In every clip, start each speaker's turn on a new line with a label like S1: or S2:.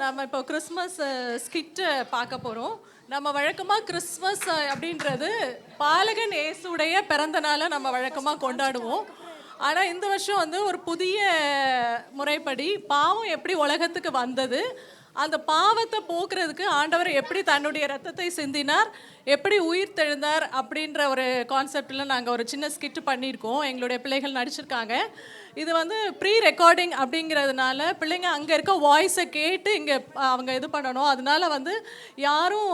S1: நம்ம இப்போ Christmas skit பார்க்க போகிறோம். நம்ம வழக்கமாக கிறிஸ்மஸ் அப்படின்றது பாலகன் இயேசுடைய பிறந்த நாளை நம்ம வழக்கமாக கொண்டாடுவோம். ஆனால் இந்த வருஷம் வந்து ஒரு புதிய முறைப்படி பாவம் எப்படி உலகத்துக்கு வந்தது, அந்த பாவத்தை போக்குறதுக்கு ஆண்டவர் எப்படி தன்னுடைய ரத்தத்தை சிந்தினார், எப்படி உயிர் தெழுந்தார் அப்படின்ற ஒரு கான்செப்டில் நாங்கள் ஒரு சின்ன ஸ்கிட்டு பண்ணியிருக்கோம். எங்களுடைய பிள்ளைகள் நடிச்சிருக்காங்க. இது வந்து ப்ரீ ரெக்கார்டிங் அப்படிங்கிறதுனால பிள்ளைங்க அங்கே இருக்க வாய்ஸை கேட்டு இங்கே அவங்க இது பண்ணணும். அதனால வந்து யாரும்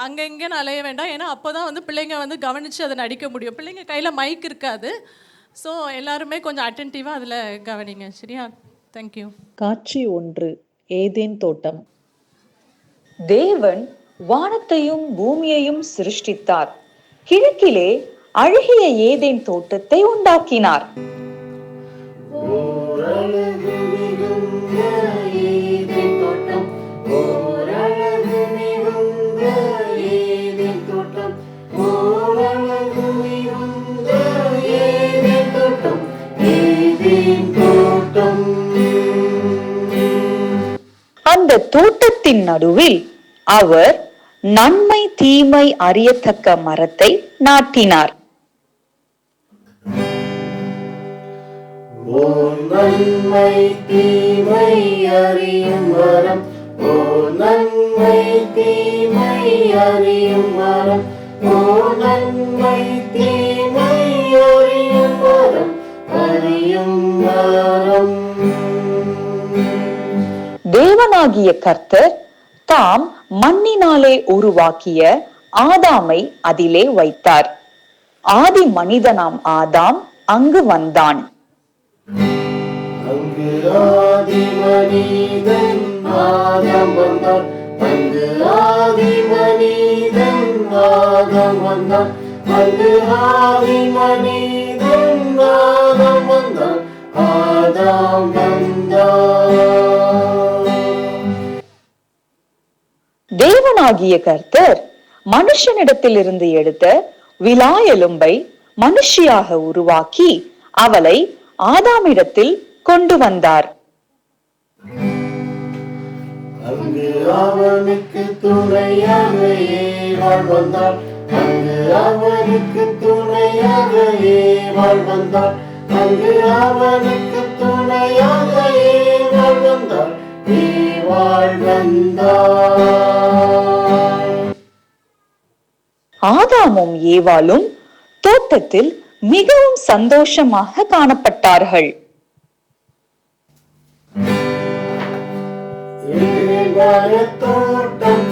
S1: அங்கே இங்கேன்னு அலைய வேண்டாம். ஏன்னா அப்போ தான் வந்து பிள்ளைங்க வந்து கவனித்து அதை நடிக்க முடியும். பிள்ளைங்க கையில் மைக் இருக்காது. ஸோ எல்லாருமே கொஞ்சம் அட்டென்டிவாக அதில் கவனிங்க. சரியா? தேங்க்யூ.
S2: காட்சி 1, ஏதேன் தோட்டம். தேவன் வானத்தையும் பூமியையும் சிருஷ்டித்தார். கிழக்கிலே அழகிய ஏதேன் தோட்டத்தை உண்டாக்கினார். அந்த தோட்டத்தின் நடுவில் அவர் நன்மை தீமை அறியத்தக்க மரத்தை நாட்டினார்.
S3: நன்மை தீமை அறியும் மரம், நன்மை தீமை அறியும் மரம், நன்மை தீமை அறியும் மரம், அறியும் மரம்.
S2: தேவனாகிய கர்த்தர் தாம் மண்ணினாலே உருவாக்கிய ஆதாமை அதிலே வைத்தார். ஆதி மனிதனாம் ஆதாம் அங்கு வந்தான்.
S3: அங்கு ஆதி மனிதன் ஆதாம் வந்தான், அங்கு ஆதி மனிதன் ஆதாம் வந்தான், அங்கு ஆதி மனிதன் ஆதாம் வந்தான், ஆதாம் வந்தான்.
S2: தேவனாகிய கர்த்தர் மனுஷனிடத்திலிருந்து எடுத்த விலா எலும்பை மனுஷியாக உருவாக்கி அவளை ஆதாமிடத்தில் கொண்டு வந்தார்.
S3: அங்கு அவனுக்கு துணையாக ஏவாள் வந்தாள், அங்கு அவனுக்கு துணையாக ஏவாள் வந்தாள், அங்கு அவனுக்கு துணையாக ஏவாள் வந்தாள், ஏவாள் வந்தாள்.
S2: ஆதாமும் ஏவாளும் தோட்டத்தில் மிகவும் சந்தோஷமாக காணப்பட்டார்கள்.
S3: தோட்டம்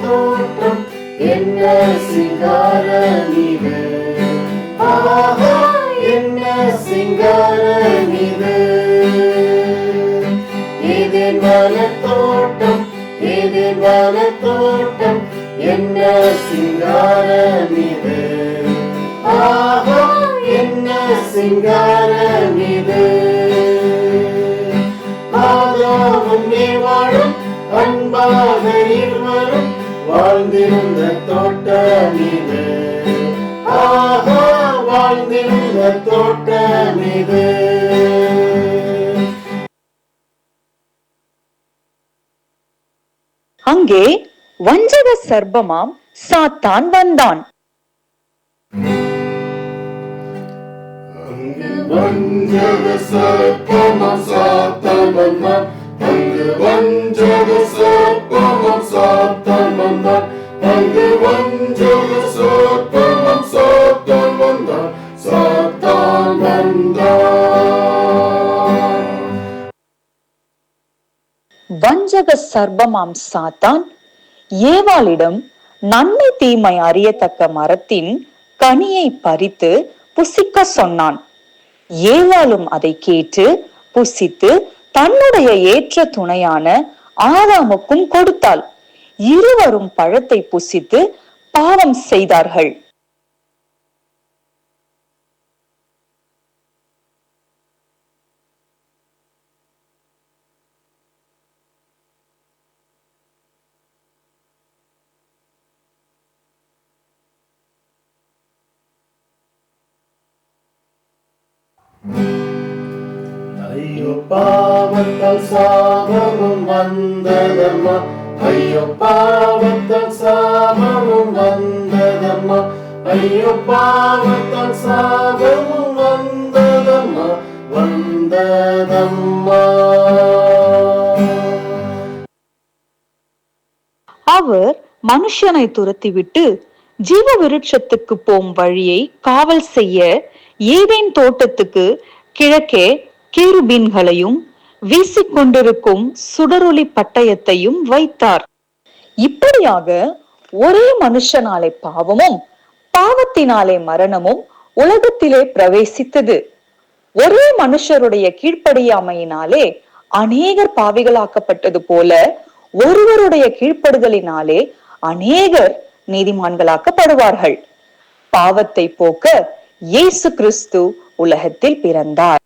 S3: தோட்டம் என்ன சிங்காரம் இது, ஆஹா என்ன சிங்காரம் இது. இது மலத்தோட்டம், இது மலத்தோட்டம் என்ன சிங்காரம் இது, ஆஹா என்ன சிங்காரம் இது. ஆதாமும் ஏவாளும் அன்பாக இருவரும் வாழ்ந்திருந்த தோட்டம் இது, ஆஹா வாழ்ந்திருந்த தோட்டம் இது.
S2: அங்கே வஞ்சக சர்ப்பமாம் சாத்தான் வந்தான்.
S3: வஞ்சக சர்ப்பமாம் சாத்தான் வந்தான், அங்கு வஞ்சக சர்ப்பமாம் சாத்தான் வந்தான், அங்கு வஞ்சக சர்ப்பமாம் சாத்தான் வந்தான், சாத்தான் வந்தான்.
S2: வஞ்சக சர்ப்பமாம் சாத்தான் ஏவாளிடம் நன்மை தீமை அறியத்தக்க மரத்தின் கனியை பறித்து புசிக்க சொன்னான். ஏவாளும் அதை கேட்டு புசித்து தன்னுடைய ஏற்ற துணையான ஆதாமுக்கும் கொடுத்தாள். இருவரும் பழத்தை புசித்து பாவம் செய்தார்கள்.
S3: ஐயோ பாவத்தால் சாபமும் வந்ததம்மா, ஐயோ பாவத்தால் சாபமும் வந்ததம்மா, ஐயோ பாவத்தால் சாபமும் வந்ததம்மா, வந்ததம்மா.
S2: அவர் மனுஷனை துரத்திவிட்டு ஜீவ விருட்சத்துக்கு போம் வழியை காவல் செய்ய ஏதேன் தோட்டத்துக்கு கிழக்கே கேருபீன்களையும் வீசிக்கொண்டிருக்கும் சுடரொளி பட்டயத்தையும் வைத்தார். இப்படியாக ஒரே மனுஷனாலே பாவமும் பாவத்தினாலே மரணமும் உலகத்திலே பிரவேசித்தது. ஒரே மனுஷருடைய கீழ்ப்படியாமையினாலே அநேகர் பாவிகளாக்கப்பட்டது போல ஒருவருடைய கீழ்ப்படுதலினாலே அநேகர் நீதிமான்களாக்கப்படுவார்கள். பாவத்தை போக்க இயேசு கிறிஸ்து உலகத்தில் பிறந்தார்.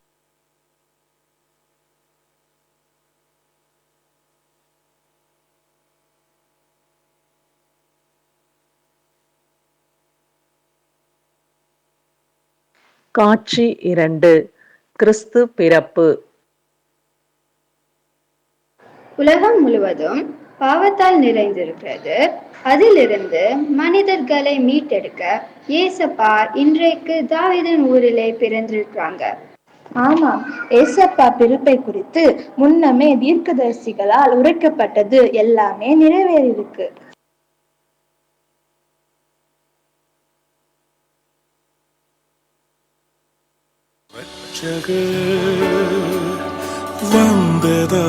S4: காட்சி 2. கிறிஸ்து பிறப்பு.
S5: உலகம் முழுவதும் பாவத்தால் நிறைந்திருக்கிறது. அதிலிருந்து மனிதர்களை மீட்டெடுக்க ஏசப்பா இன்றைக்கு தாவீதின் ஊரிலே பிறந்திருக்கிறாங்க. ஆமாம், ஏசப்பா பிறப்பை குறித்து முன்னமே தீர்க்கதரிசிகளால் உரைக்கப்பட்டது எல்லாமே நிறைவேறியிருக்கு.
S6: வந்ததா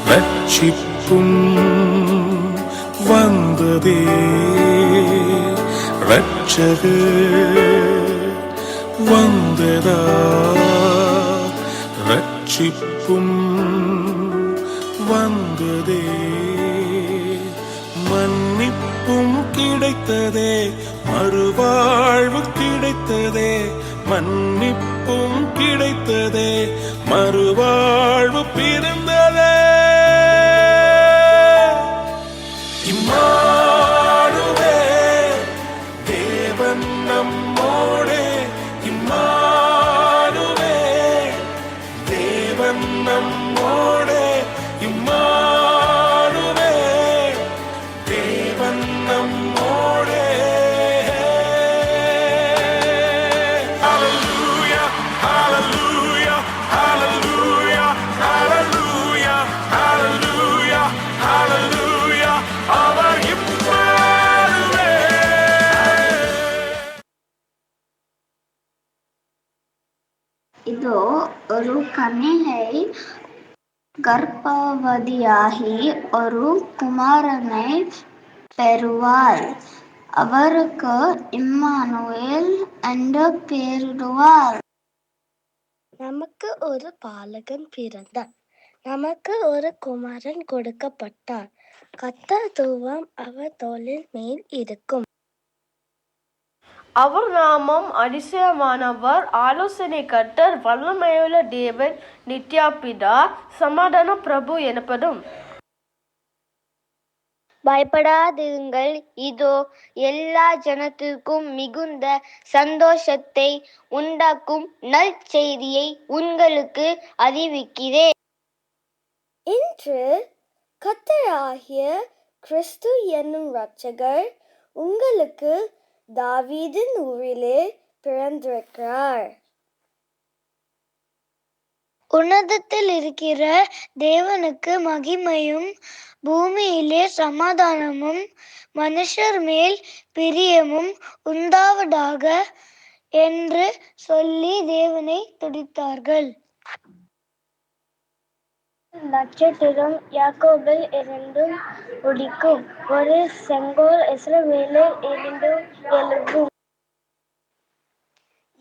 S6: ரட்சிப்பும் வந்ததே, ரட்சகர் வந்ததா ரட்சிப்பும் வந்ததே, மன்னிப்பும் கிடைத்ததே, மறுவாழ்வு கிடைத்ததே, மன்னிப்பும் கிடைத்ததே, மறுவாழ்வு பிறந்ததே. இம்மானுவேல் தேவன் நம்மோடே, இம்மானுவேல் தேவன் நம்மோடே, இம்மானுவேல் தேவன் நம்மோடே.
S5: இதோ ஒரு கன்னிகை கர்ப்பவதியாகி ஒரு குமாரனை பெறுவாள். அவருக்கு இம்மானுவேல் என்று பெயரிடுவார்.
S7: நமக்கு ஒரு பாலகன் பிறந்தார், நமக்கு ஒரு குமாரன் கொடுக்கப்பட்டார். கர்த்தர் தூவம் அவர் தோளின் மேல் இருக்கும்.
S8: அவர் நாமம் அதிசயமானவர், ஆலோசனை கர்த்தர், வல்லமையுள்ள தேவன், நித்யாபிதா, சமாதான பிரபு எனப்படும்.
S7: பயப்படாதிருங்கள், இதோ எல்லா ஜனத்திற்கும் மிகுந்த சந்தோஷத்தை உண்டாக்கும் நற்செய்தியை உங்களுக்கு அறிவிக்கிறேன். இன்று கர்த்தராகிய கிறிஸ்து என்னும் இரட்சகர் உங்களுக்கு தாவீதின் ஊரிலே பிறந்திருக்கிறார். உன்னதத்தில் இருக்கிற தேவனுக்கு மகிமையும், பூமியிலே சமாதானமும், மனுஷர் மேல் பிரியமும் உண்டாவதாக என்று சொல்லி தேவனை துதித்தார்கள். நட்சத்திரம் யாக்கோபில் இருந்தும் உதிக்கும், ஒரு செங்கோல் இஸ்ரவேலில் இருந்தும் எழும்பும்.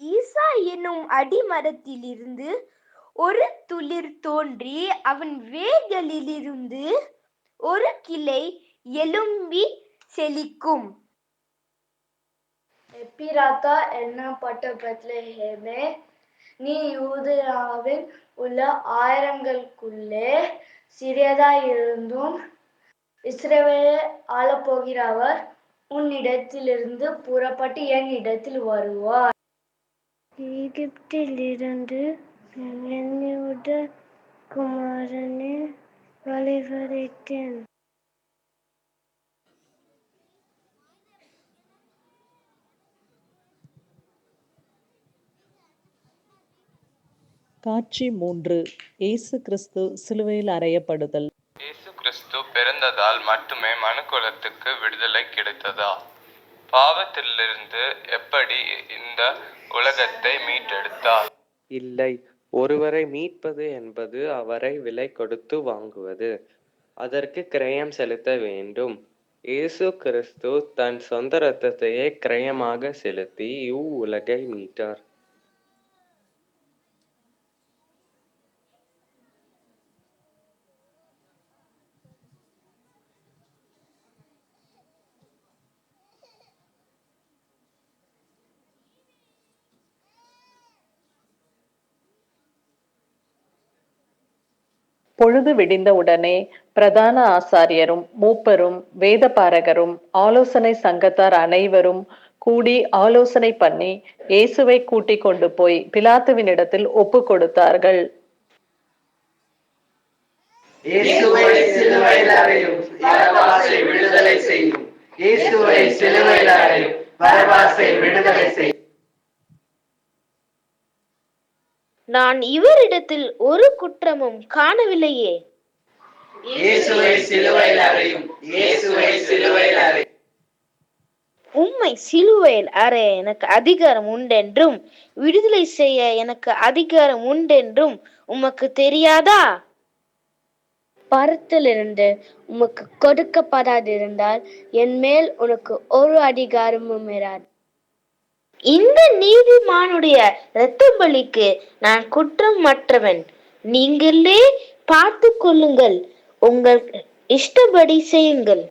S8: ஈசா என்னும் அடிமரத்திலிருந்து ஒரு துளிர் தோன்றி அவன் வேர்களிலிருந்து ஒரு கிளை எழும்பி செழிக்கும்.
S7: எப்பிராத்தா என்னப்பட்ட பெத்லெஹேமே, நீ யூதேயாவில் உள்ள ஆயிரங்களுக்குள்ளே சிறியதாயிருந்தும் இஸ்ரவேலை ஆளப்போகிறவர் உன்னிடத்திலிருந்து புறப்பட்டு என் இடத்தில் வருவார். எகிப்திலிருந்து என்னுடைய குமாரனை வழிபடுத்தேன்.
S4: காட்சி 3. இயேசு கிறிஸ்து சிலுவையில் அறையப்படுதல்.
S9: இயேசு கிறிஸ்து பிறந்ததால் மட்டுமே மனுக்குலத்துக்கு விடுதலை கிடைத்ததா? பாவத்திலிருந்து எப்படி இந்த உலகத்தை மீட்டெடுத்தார்?
S10: இல்லை, ஒருவரை மீட்பது என்பது அவரை விலை கொடுத்து வாங்குவது. அதற்கு கிரயம் செலுத்த வேண்டும். இயேசு கிறிஸ்து தன் சொந்த இரத்தத்தையே கிரயமாக செலுத்தி இவ்வுலகை மீட்டார்.
S4: பொழுது விடிந்த உடனே பிரதான ஆசாரியரும் மூப்பரும் வேதபாரகரும் ஆலோசனை சங்கத்தார் அனைவரும் கூடி ஆலோசனை பண்ணி இயேசுவை கூட்டிக் கொண்டு போய் பிலாத்துவினிடத்தில் ஒப்பு கொடுத்தார்கள்.
S11: இயேசுவை சிலுவையில் அறையும், பரபாசை விடுதலை செய்யும். இயேசுவை சிலுவையில் அறையும், பரபாசை விடுதலை செய்யும்.
S8: நான் இவரிடத்தில் ஒரு குற்றமும் காணவில்லையே.
S11: இயேசுவை சிலுவையில் அறையும், இயேசுவை சிலுவையில் அறையும்.
S8: உம்மை சிலுவையில் அறைய எனக்கு அதிகாரம் உண்டென்றும் விடுதலை செய்ய எனக்கு அதிகாரம் உண்டென்றும் உமக்கு தெரியாதா? பரத்திலிருந்து உமக்கு கொடுக்கப்படாதிருந்தால் என் மேல் உனக்கு ஒரு அதிகாரமும் இராது. இந்த நீதிமானுடைய இரத்த பலிக்கு நான் குற்றமற்றவன். நீங்களே பார்த்து கொள்ளுங்கள், உங்கள் இஷ்டப்படி செய்யுங்கள்.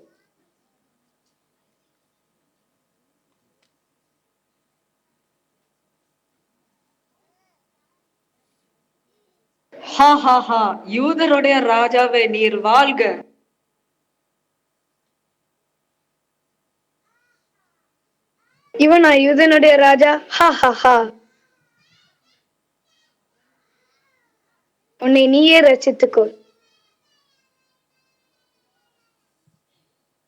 S12: ஹா ஹா ஹா, யூதருடைய ராஜாவே நீர் வாழ்க.
S7: இவனா யூதனுடைய ராஜா? ஹா ஹா ஹா. உன்னை நீயே ரட்சித்துக்கொள்.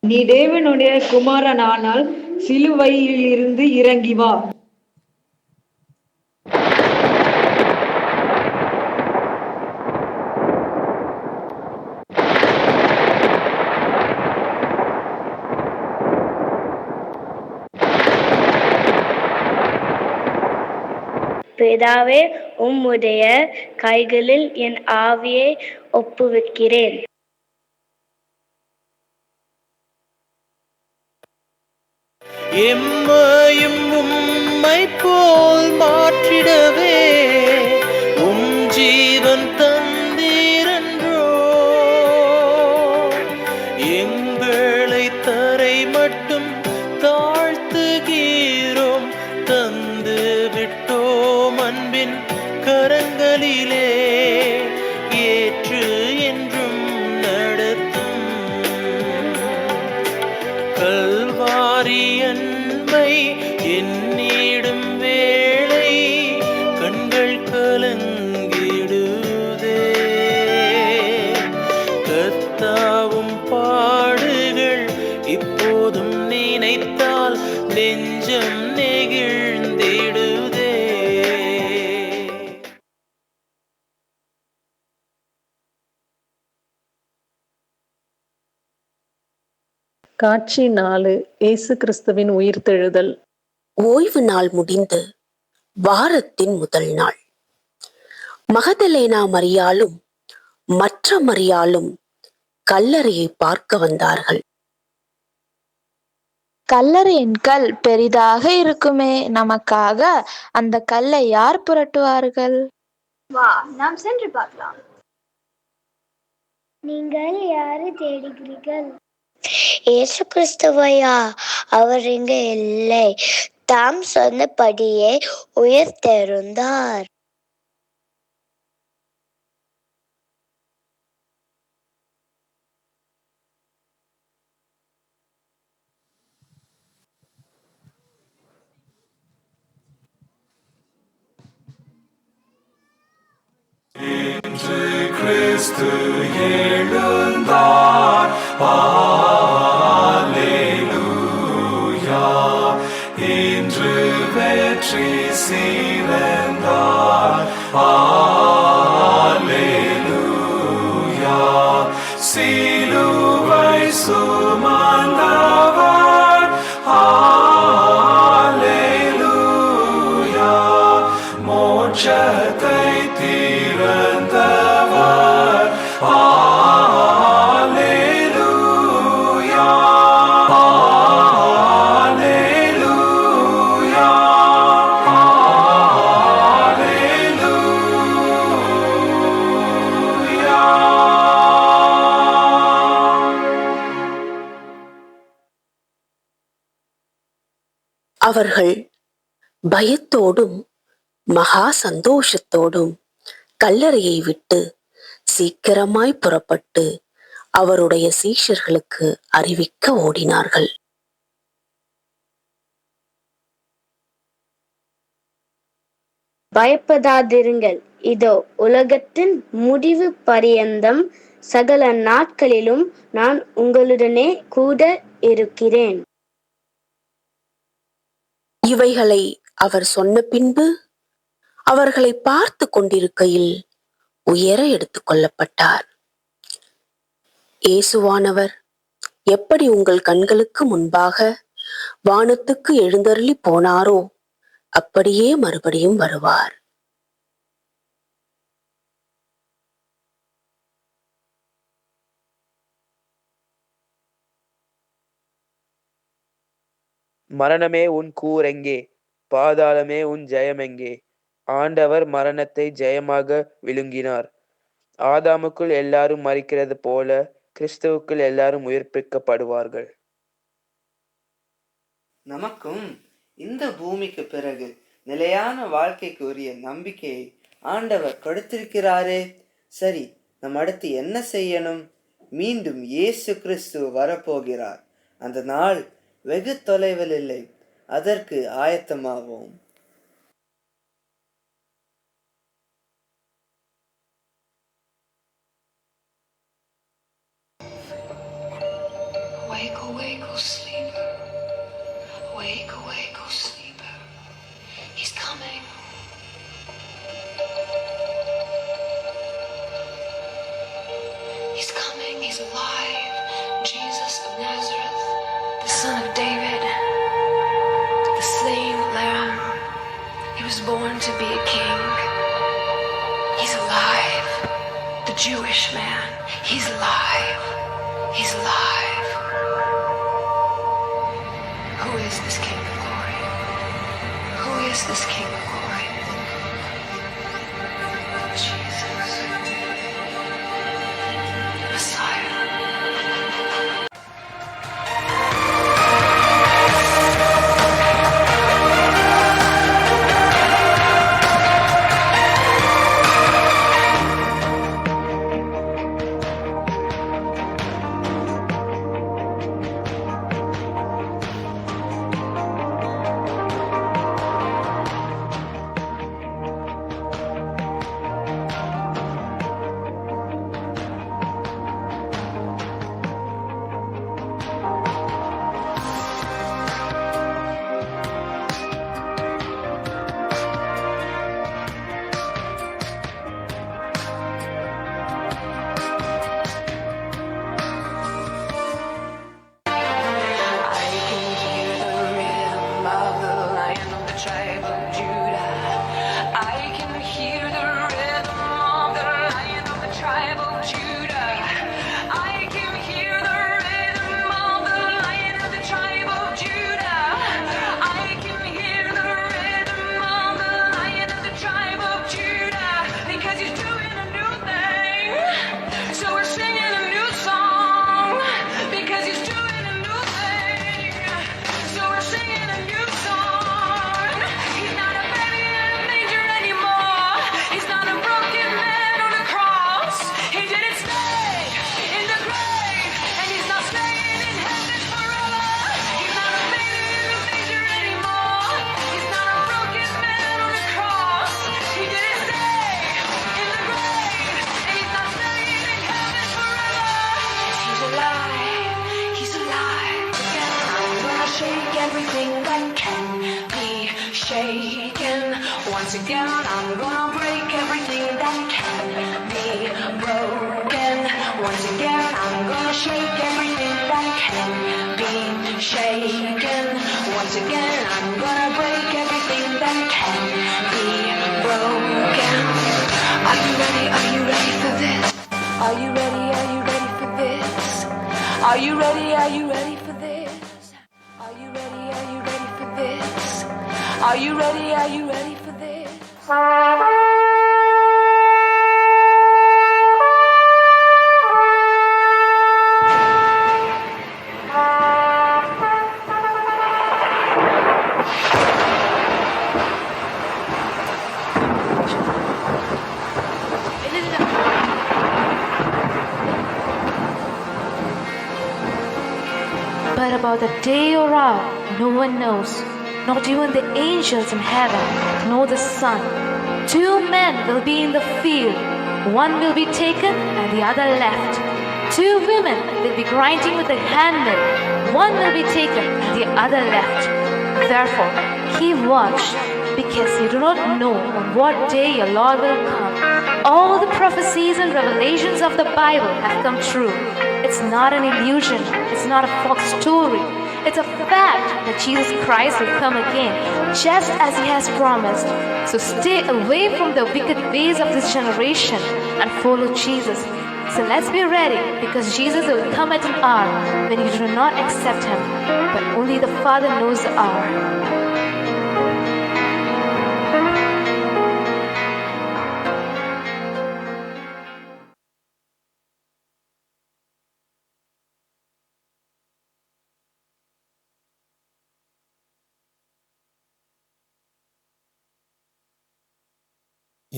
S12: நீ தேவனுடைய குமாரனானால் சிலுவையில் இருந்து இறங்கி வா.
S7: பிதாவே, உம்முடைய கைகளில் என் ஆவியை ஒப்புவிக்கிறேன்.
S6: எம்மையும் உம்மை போல் மாற்றிடவே உம் ஜீவன் தந்தீரன்றோ. எங்களை தரை மட்டும் தாழ்த்துகிறோம், தந்து விட்டோம் அன்பின் கரங்களிலே. ஏற்று என்றும் நடத்தும் கல்வாரி அன்பை எண்ணிடும் வேளை கண்கள் கலங்கிடுதே. கர்த்தாவும் பாடுகள் இப்போதும் நினைத்தால் நெஞ்சம் நெகிழ்ந்திடுதே.
S4: காட்சி 4. இயேசு கிறிஸ்துவின் உயிர்த்தெழுதல்.
S13: ஓய்வு நாள் முடிந்து வாரத்தின் முதல் நாள். மகதலேனா மரியாளும் மற்ற மரியாளும் கல்லறையை பார்க்க வந்தார்கள்.
S5: கல்லறையின் கல் பெரிதாக இருக்குமே, நமக்காக அந்த கல்லை யார் புரட்டுவார்கள்?
S7: வா, நாம் சென்று பார்க்கலாம். நீங்கள் யாரை தேடுகிறீர்கள்?
S5: இயேசு கிறிஸ்துவையா? அவர் இங்க இல்லை, தாம் சொன்னபடியே உயிர்த்தெழுந்தார்.
S3: கிறிஸ்து எழுந்தார். அல்லேலூயா. இன்று வெற்றி சிறந்தார். அல்லேலூயா. சிலுவை சுமந்தவர். அல்லேலூயா. மோட்சத்தை திறந்தவர். அல்லேலூயா. அல்லேலூயா.
S13: அவர்கள் பயத்தோடும் மகா சந்தோஷத்தோடும் கல்லறையை விட்டு சீக்கிரமாய் புறப்பட்டு அவருடைய சீஷர்களுக்கு அறிவிக்க ஓடினார்கள்.
S8: பயப்படாதிருங்கள், இதோ உலகத்தின் முடிவு பரியந்தம் சகல நாட்களிலும் நான் உங்களுடனே கூட இருக்கிறேன்.
S13: இவைகளை அவர் சொன்ன பின்பு அவர்களை பார்த்து கொண்டிருக்கையில் உயர எடுத்துக் கொள்ளப்பட்டார். இயேசுவானவர் எப்படி உங்கள் கண்களுக்கு முன்பாக வானத்துக்கு எழுந்தருளி போனாரோ அப்படியே மறுபடியும் வருவார்.
S14: மரணமே உன் கூரெங்கே? பாதாளமே உன் ஜெயமெங்கே? ஆண்டவர் மரணத்தை ஜெயமாக விழுங்கினார். ஆதாமுக்குள் எல்லாரும் மரிக்கிறது போல கிறிஸ்துவுக்குள் எல்லாரும் உயிர்ப்பிக்கப்படுவார்கள்.
S11: நமக்கும் இந்த பூமிக்கு பிறகு நிலையான வாழ்க்கைக்கு உரிய நம்பிக்கையை ஆண்டவர் கொடுத்திருக்கிறாரே. சரி, நம் அடுத்து என்ன செய்யணும்? மீண்டும் இயேசு கிறிஸ்து வரப்போகிறார். அந்த நாள் வெகு தொலைவில் இல்லை. அதற்கு ஆயத்தமாவோம்.
S15: Awake, awake, O sleeper. Awake, awake, O sleeper. He's coming. He's coming, he's alive. Jesus of Nazareth, the son of David, the slain lamb. He was born to be a king. He's alive. The Jewish man, he's alive. He's alive. Who is this King of Glory? Who is this King of Glory? Jesus. Messiah. alive. He's alive. Again, I'm gonna shake everything that can be shaken. Once again, I'm gonna break everything that can be broken. Once again, I'm gonna shake everything that can be shaken. Once again, I'm gonna break everything that can be broken. Are you ready? Are you ready for this? Are you ready? Are you ready for this? Are you ready? Are you ready for this? Are you ready? Are you ready for this? Are you ready? Are you ready for this?
S16: But about the day or hour, no one knows, not even the angels in heaven, nor the Son. Two men will be in the field, one will be taken and the other left. Two women will be grinding with a handmill, one will be taken and the other left. Therefore, keep watch, because you do not know on what day your Lord will come. All the prophecies and revelations of the Bible have come true. It's not an illusion, it's not a false story. It's a fact that Jesus Christ will come again, just as He has promised. So stay away from the wicked ways of this generation and follow Jesus. So let's be ready, because Jesus will come at an hour when you do not accept Him, but only the Father knows the hour.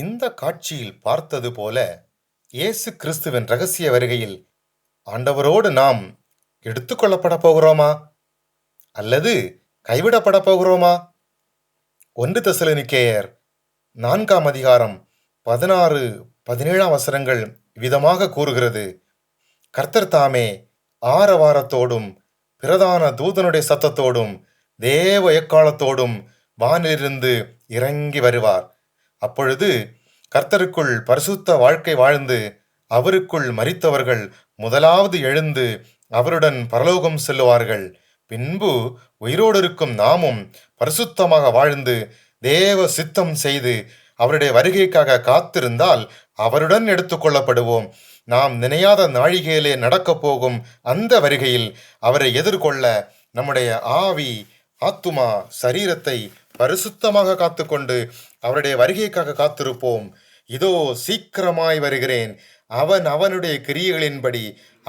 S17: இந்த காட்சியில் பார்த்தது போல இயேசு கிறிஸ்துவின் இரகசிய வருகையில் ஆண்டவரோடு நாம் எடுத்துக்கொள்ளப்பட போகிறோமா அல்லது கைவிடப்பட போகிறோமா? 1 தெசலோனிக்கேயர் 4ஆம் அதிகாரம் 16-17 வசனங்கள் விதமாக கூறுகிறது. கர்த்தர் தாமே ஆரவாரத்தோடும் பிரதான தூதனுடைய சத்தத்தோடும் தேவ எக்காலத்தோடும் வானிலிருந்து இறங்கி வருவார். அப்பொழுது கர்த்தருக்குள் பரிசுத்த வாழ்க்கை வாழ்ந்து அவருக்குள் மரித்தவர்கள் முதலாவது எழுந்து அவருடன் பரலோகம் செல்லுவார்கள். பின்பு உயிரோடு இருக்கும் நாமும் பரிசுத்தமாக வாழ்ந்து தேவ சித்தம் செய்து அவருடைய வருகைக்காக காத்திருந்தால் அவருடன் எடுத்துக்கொள்ளப்படுவோம். நாம் நினையாத நாழிகையிலே நடக்கப் போகும் அந்த வருகையில் அவரை எதிர்கொள்ள நம்முடைய ஆவி, ஆத்துமா, சரீரத்தை பரிசுத்தமாக காத்துக்கொண்டு அவருடைய வருகைக்காக காத்திருப்போம். இதோ சீக்கிரமாய் வருகிறேன், அவன் அவனுடைய கிரியைகளின்படி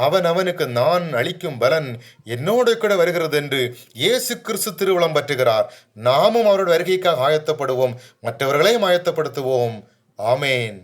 S17: அவன் அவனுக்கு நான் அளிக்கும் பலன் என்னோடு கூட வருகிறது என்று இயேசு கிறிஸ்து திருவுளம் பற்றுகிறார். நாமும் அவருடைய வருகைக்காக ஆயத்தப்படுவோம், மற்றவர்களையும் ஆயத்தப்படுத்துவோம். ஆமேன்.